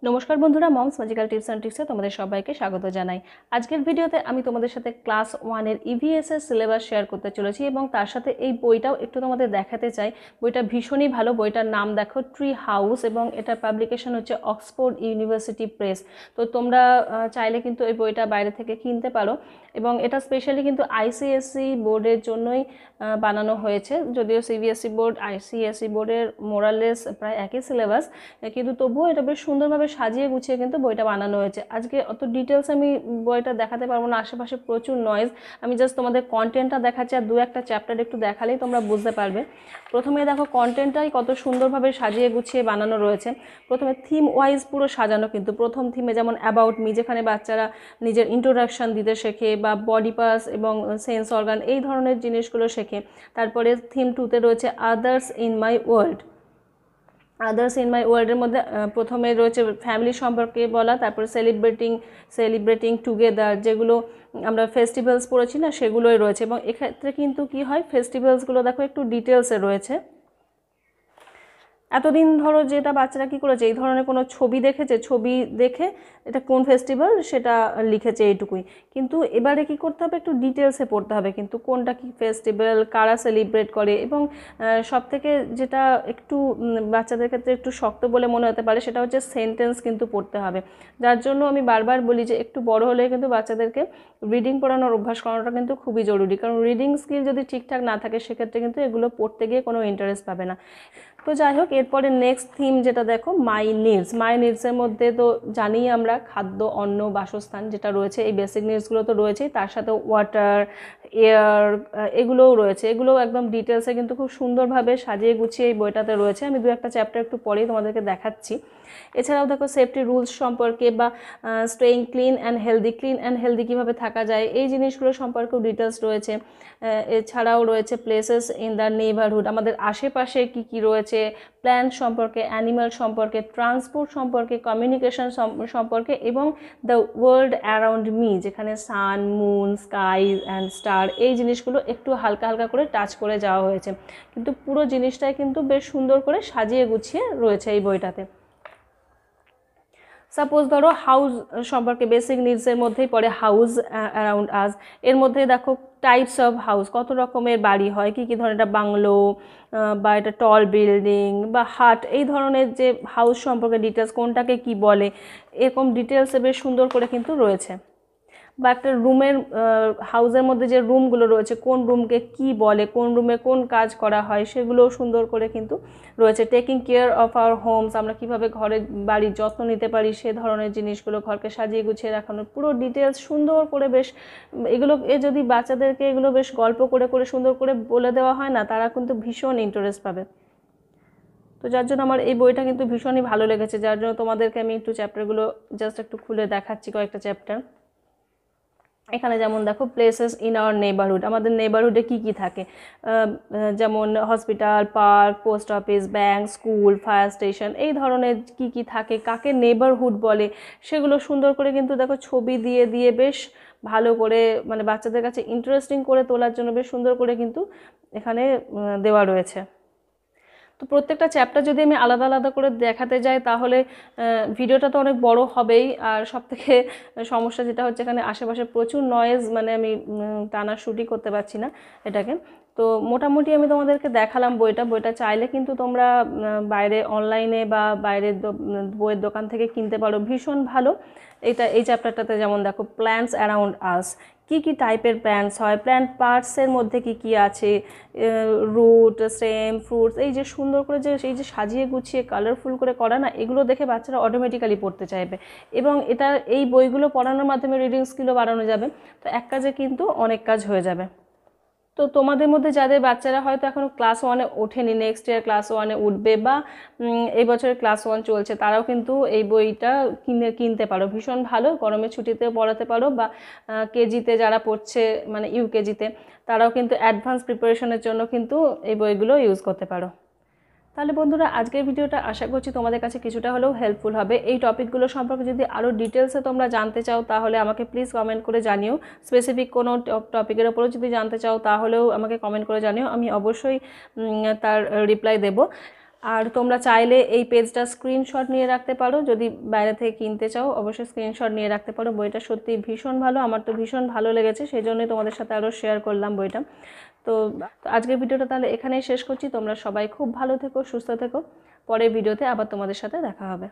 নমস্কার বন্ধুরা, moms magical tips and ট্রিক্সে তোমাদের সবাইকে স্বাগত জানাই। আজকের ভিডিওতে আমি তোমাদের সাথে ক্লাস 1-এর EVS এর সিলেবাস শেয়ার করতে চলেছি এবং তার সাথে এই বইটাও একটু তোমাদের দেখাতে চাই। বইটা ভীষণই ভালো। বইটার নাম দেখো, ট্রি হাউস, এবং এটার পাবলিকেশন হচ্ছে অক্সফোর্ড ইউনিভার্সিটি প্রেস। তো তোমরা চাইলে কিন্তু এই বইটা বাইরে থেকে কিনতে পারো এবং এটা স্পেশালি কিন্তু ICSE বোর্ডের জন্যই বানানো হয়েছে। যদিও CBSE বোর্ড ICSE বোর্ডের মোরালেস প্রায় একই সিলেবাস, কিন্তু তবুও এটা বেশ সুন্দরভাবে সাজিয়ে গুছিয়ে কিন্তু বইটা বানানো হয়েছে। আজকে অত ডিটেলস আমি বইটা দেখাতে পারবো না, আশেপাশে প্রচুর নয়েজ। আমি জাস্ট তোমাদের কন্টেন্টটা দেখাচ্ছি আর দু একটা চ্যাপ্টার একটু দেখালেই তোমরা বুঝতে পারবে। প্রথমে দেখো কন্টেন্টটাই কত সুন্দরভাবে সাজিয়ে গুছিয়ে বানানো রয়েছে। প্রথমে থিম ওয়াইজ পুরো সাজানো, কিন্তু প্রথম থিমে যেমন অ্যাবাউট মি, যেখানে বাচ্চারা নিজের ইন্ট্রোডাকশন দিতে শেখে বা বডি পার্টস এবং সেন্স অর্গান এই ধরনের জিনিসগুলো শেখে। তারপরে থিম 2-তে রয়েছে others in my world. Others in my ওয়ার্ল্ডের মধ্যে প্রথমে রয়েছে ফ্যামিলি সম্পর্কে বলা, তারপরে সেলিব্রেটিং টুগেদার, যেগুলো আমরা ফেস্টিভ্যালস পড়েছি না, সেগুলোই রয়েছে। এবং এক্ষেত্রে কিন্তু কি হয়, ফেস্টিভ্যালসগুলো দেখো একটু ডিটেলসে রয়েছে। এতদিন ধরো যেটা বাচ্চারা কী করেছে, এই ধরনের কোনো ছবি দেখেছে, ছবি দেখে এটা কোন ফেস্টিভ্যাল সেটা লিখেছে এইটুকুই। কিন্তু এবারে কি করতে হবে, একটু ডিটেলসে পড়তে হবে কিন্তু কোনটা কি ফেস্টিভ্যাল, কারা সেলিব্রেট করে। এবং সবথেকে যেটা একটু বাচ্চাদের ক্ষেত্রে একটু শক্ত বলে মনে হতে পারে, সেটা হচ্ছে সেন্টেন্স কিন্তু পড়তে হবে। যার জন্য আমি বারবার বলি যে একটু বড় হলে কিন্তু বাচ্চাদেরকে রিডিং পড়ানোর অভ্যাস করানোটা কিন্তু খুবই জরুরি, কারণ রিডিং স্কিল যদি ঠিকঠাক না থাকে সেক্ষেত্রে কিন্তু এগুলো পড়তে গিয়ে কোনো ইন্টারেস্ট পাবে না। তো যাই হোক, এরপরে নেক্সট থিম যেটা দেখো, মাই নিডসের মধ্যে তো জানি আমরা খাদ্য, অন্ন, বাসস্থান যেটা রয়েছে, এই বেসিক নিডসগুলো তো রয়েছেই, তার সাথে ওয়াটার, এয়ার, এগুলোও রয়েছে। এগুলোও একদম ডিটেলসে কিন্তু খুব সুন্দরভাবে সাজিয়ে গুছিয়ে এই বইটাতে রয়েছে। আমি দু একটা চ্যাপ্টার একটু পরেই তোমাদেরকে দেখাচ্ছি। এছাড়াও দেখো সেফটি রুলস সম্পর্কে বা স্টেইং ক্লিন অ্যান্ড হেলদি কীভাবে থাকা যায়, এই জিনিসগুলো সম্পর্কেও ডিটেলস রয়েছে। এছাড়াও রয়েছে প্লেসেস ইন দ্য নেইবারহুড, আমাদের আশেপাশে কি কি রয়েছে, প্ল্যান্ট সম্পর্কে, অ্যানিমাল সম্পর্কে, ট্রান্সপোর্ট সম্পর্কে, কমিউনিকেশন সম্পর্কে, এবং দ্য ওয়ার্ল্ড অ্যারাউন্ড মি, যেখানে সান, মুন, স্কাই অ্যান্ড স্টার, এই জিনিসগুলো একটু হালকা হালকা করে টাচ করে যাওয়া হয়েছে। কিন্তু পুরো জিনিসটাই কিন্তু বেশ সুন্দর করে সাজিয়ে গুছিয়ে রয়েছে এই বইটাতে। সাপোজ ধরো হাউস সম্পর্কে, বেসিক নিডসের মধ্যেই পড়ে হাউস অ্যারাউন্ড আস। এর মধ্যে দেখো টাইপস অফ হাউস, কত রকমের বাড়ি হয়, কী কী ধরনের, এটা বাংলো বা এটা টল বিল্ডিং বা হাট, এই ধরনের যে হাউস সম্পর্কে ডিটেলস, কোনটাকে কি বলে, এরকম ডিটেলসে বেশ সুন্দর করে কিন্তু রয়েছে। বা একটা রুমের, হাউসের মধ্যে যে রুমগুলো রয়েছে, কোন রুমকে কি বলে, কোন রুমে কোন কাজ করা হয়, সেগুলোও সুন্দর করে কিন্তু রয়েছে। Taking care of our homes, আমরা কীভাবে ঘরের বাড়ির যত্ন নিতে পারি, সে ধরনের জিনিসগুলো, ঘরকে সাজিয়ে গুছিয়ে রাখানোর পুরো ডিটেলস সুন্দর করে বেশ, এগুলো যদি বাচ্চাদেরকে এগুলো বেশ গল্প করে করে সুন্দর করে বলে দেওয়া হয় না, তারা কিন্তু ভীষণ ইন্টারেস্ট পাবে। তো যার জন্য আমার এই বইটা কিন্তু ভীষণই ভালো লেগেছে, যার জন্য তোমাদেরকে আমি একটু চ্যাপ্টারগুলো জাস্ট একটু খুলে দেখাচ্ছি, কয়েকটা চ্যাপ্টার। এখানে যেমন দেখো প্লেসেস ইন আওয়ার নেইবারহুড, আমাদের নেইবারহুডে কী কী থাকে, যেমন hospital, park, post office, bank, school, fire station, এই ধরনের কী কী থাকে, কাকে নেইবারহুড বলে, সেগুলো সুন্দর করে কিন্তু দেখো ছবি দিয়ে দিয়ে বেশ ভালো করে, মানে বাচ্চাদের কাছে ইন্টারেস্টিং করে তোলার জন্য বেশ সুন্দর করে কিন্তু এখানে দেওয়া রয়েছে। তো প্রত্যেকটা চ্যাপ্টার যদি আমি আলাদা আলাদা করে দেখাতে যাই তাহলে ভিডিওটা তো অনেক বড় হবেই। আর সবথেকে সমস্যা যেটা হচ্ছে, এখানে আশেপাশে প্রচুর নয়েজ, মানে আমি টানা শুটই করতে পারছি না এটাকে। তো মোটামুটি আমি তোমাদেরকে দেখালাম বইটা চাইলে কিন্তু তোমরা বাইরে অনলাইনে বা বাইরের বইয়ের দোকান থেকে কিনতে পারো, ভীষণ ভালো। এই চ্যাপ্টারটাতে যেমন দেখো প্ল্যান্টস অ্যারাউন্ড আস, কি কি টাইপের প্ল্যান্টস হয়, প্ল্যান্ট পার্টসের মধ্যে কি কি আছে, রুট, স্টেম, ফ্রুটস, এই যে সুন্দর করে যে এই যে সাজিয়ে গুছিয়ে কালারফুল করে করা না, এগুলো দেখে বাচ্চারা অটোমেটিক্যালি পড়তে চাইবে। এবং এই বইগুলো পড়ানোর মাধ্যমে রিডিং স্কিলও বাড়ানো যাবে। তো এক কাজে কিন্তু অনেক কাজ হয়ে যাবে। তো তোমাদের মধ্যে যাদের বাচ্চারা হয়তো এখনও ক্লাস 1-এ ওঠেনি, নেক্সট ইয়ার ক্লাস 1-এ উঠবে, বা এই বছরের ক্লাস 1 চলছে, তারাও কিন্তু এই বইটা কিনতে পারো, ভীষণ ভালো। গরমের ছুটিতেও পড়াতে পারো, বা কেজিতে যারা পড়ছে, মানে ইউকেজিতে, তারাও কিন্তু অ্যাডভান্স প্রিপারেশনের জন্য কিন্তু এই বইগুলো ইউজ করতে পারো। তাহলে বন্ধুরা, আজকের ভিডিওটা আশা করছি তোমাদের কাছে কিছুটা হলেও হেল্পফুল হবে। এই টপিকগুলো সম্পর্কে যদি আরও ডিটেলসে তোমরা জানতে চাও তাহলে আমাকে প্লিজ কমেন্ট করে জানিও। স্পেসিফিক কোনো টপিকের ওপরও যদি জানতে চাও তাহলেও আমাকে কমেন্ট করে জানিও, আমি অবশ্যই তার রিপ্লাই দেব। আর তোমরা চাইলে এই পেজটা স্ক্রিনশট নিয়ে রাখতে পারো, যদি বাইরে থেকে কিনতে চাও অবশ্যই স্ক্রিনশট নিয়ে রাখতে পারো। বইটা সত্যি ভীষণ ভালো, আমার তো ভীষণ ভালো লেগেছে, সেই জন্যই তোমাদের সাথে আরও শেয়ার করলাম বইটা। তো আজকের ভিডিওটা তাহলে এখানেই শেষ করছি। তোমরা সবাই খুব ভালো থেকো, সুস্থ থেকো। পরের ভিডিওতে আবার তোমাদের সাথে দেখা হবে।